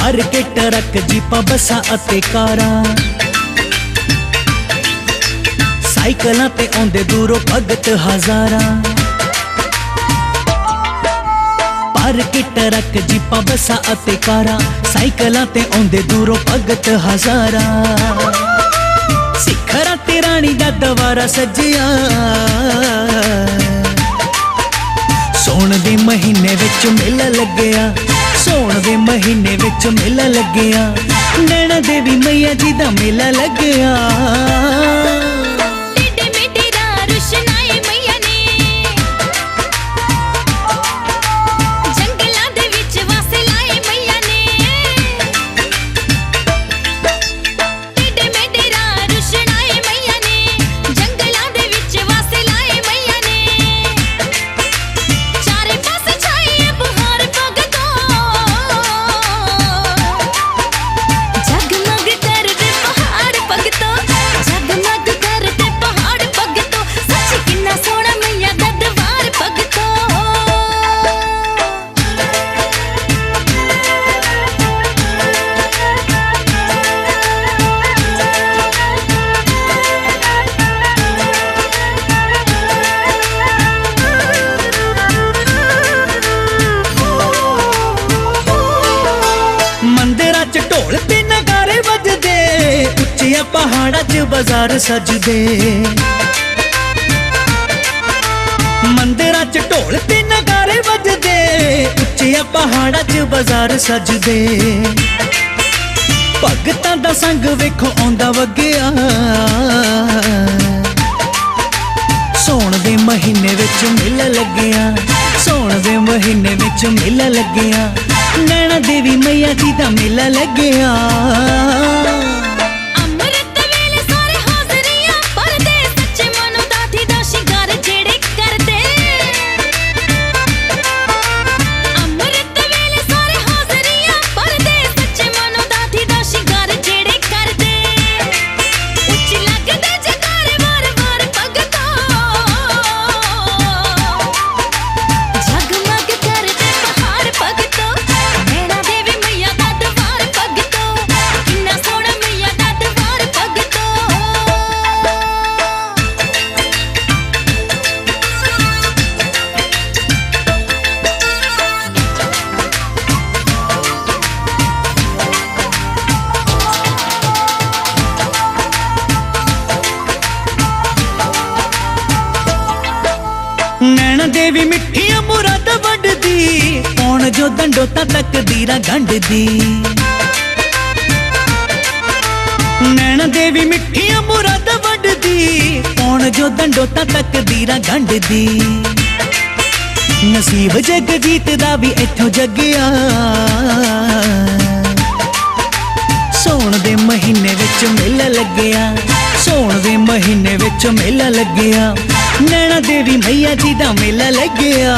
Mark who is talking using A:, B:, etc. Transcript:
A: ਭਰ ਕੇ ਟਰੱਕ ਜੀਪਾਂ ਬੱਸਾਂ ਅਤੇ ਕਾਰਾਂ, ਸਾਈਕਲਾਂ ਤੇ ਆਉਂਦੇ ਦੂਰੋਂ ਭਗਤ ਹਜ਼ਾਰਾਂ। ਭਰ ਕੇ ਟਰੱਕ ਜੀਪਾਂ ਬੱਸਾਂ ਅਤੇ ਕਾਰਾਂ, ਸਾਈਕਲਾਂ ਤੇ ਆਉਂਦੇ ਦੂਰੋਂ ਭਗਤ ਹਜ਼ਾਰਾਂ। ਸਿਖਰਾਂ ਤੇ ਰਾਣੀ ਦਾ ਦਵਾਰਾ ਸਜਿਆ, ਸੌਣ ਦੇ ਮਹੀਨੇ ਵਿੱਚ ਮੇਲਾ ਲੱਗਿਆ, ਸੌਣ ਦੇ ਮਹੀਨੇ ਵਿੱਚ ਮੇਲਾ ਲੱਗਿਆ। ਨੈਣਾ ਦੇਵੀ ਮਈਆ ਜੀ ਦਾ ਮੇਲਾ ਲੱਗਿਆ। ਢੋਲ ਤੇ ਨਗਾਰੇ ਵੱਜਦੇ, ਉੱਚੀਆਂ ਪਹਾੜਾਂ 'ਚ ਬਾਜ਼ਾਰ ਸਜਦੇ। ਮੰਦਿਰਾਂ 'ਚ ਢੋਲ ਤੇ ਨਗਾਰੇ ਵੱਜਦੇ, ਉੱਚੀਆਂ ਪਹਾੜਾਂ 'ਚ ਬਾਜ਼ਾਰ ਸਜਦੇ। ਭਗਤਾਂ ਦਾ ਸੰਗ ਵੇਖੋ ਆਉਂਦਾ ਵਗਿਆ, ਸੌਣ ਦੇ ਮਹੀਨੇ ਵਿੱਚ ਮੇਲਾ ਲੱਗਿਆ, ਸੌਣ ਦੇ ਮਹੀਨੇ ਵਿੱਚ ਮੇਲਾ ਲੱਗਿਆ। ਨੈਣਾ ਦੇਵੀ ਮਈਆ ਜੀ ਦਾ ਮੇਲਾ ਲੱਗਿਆ।
B: ਅੰਮ੍ਰਿਤ ਵੇਲੇ ਸਾਰੇ ਹਾਜ਼ਰੀਆਂ ਭਰਦੇ, ਸੱਚੇ ਮਨੋਂ ਦਾਤੀ ਦਾ ਸ਼ਿੰਗਾਰ ਜਿਹੜੇ ਕਰਦੇ। ਅੰਮ੍ਰਿਤ ਵੇਲੇ ਸਾਰੇ ਹਾਜ਼ਰੀਆਂ ਭਰਦੇ, ਸੱਚੇ ਮਨੋਂ ਦਾਤੀ ਦਾ ਸ਼ਿੰਗਾਰ ਜਿਹੜੇ ਕਰਦੇ। ਉੱਚੀ ਲੱਗਦੇ ਜੈਕਾਰੇ ਵਾਰ ਵਾਰ ਭਗਤੋ, ਜਗਮਗ ਕਰਦੇ ਪਹਾੜ ਭਗਤੋ। ਨੈਣਾ ਦੇਵੀ ਮਈਆ ਦਾ ਦਰਬਾਰ ਭਗਤੋ, ਕਿੰਨਾ ਸੋਹਣਾ ਮਈਆ ਦਾ ਦਰਬਾਰ ਭਗਤੋ।
A: ਨੈਣਾ ਦੇਵੀ ਮਿੱਠੀਆਂ ਮੁਰਾਦਾਂ ਵੰਡਦੀ, ਕੌਣ ਜੋ ਦੰਡੋਤਾ ਤਕਦੀਰਾਂ ਗੰਢਦੀ। ਨੈਣਾ ਦੇਵੀ ਮਿੱਠੀਆਂ ਮੁਰਾਦਾਂ ਵੰਡਦੀ, ਕੌਣ ਜੋ ਦੰਡੋਤਾ ਤਕਦੀਰਾਂ ਗੰਢਦੀ। ਨਸੀਬ ਜਗਜੀਤ ਦਾ ਵੀ ਇੱਥੋਂ ਜਗਿਆ, ਸੌਣ ਦੇ ਮਹੀਨੇ ਵਿੱਚ ਮੇਲਾ ਲੱਗਿਆ, ਸੌਣ ਦੇ ਮਹੀਨੇ ਵਿੱਚ ਮੇਲਾ ਲੱਗਿਆ। ਨੈਣਾ ਦੇਵੀ ਮਈਆ ਜੀ ਦਾ ਮੇਲਾ ਲੱਗਿਆ।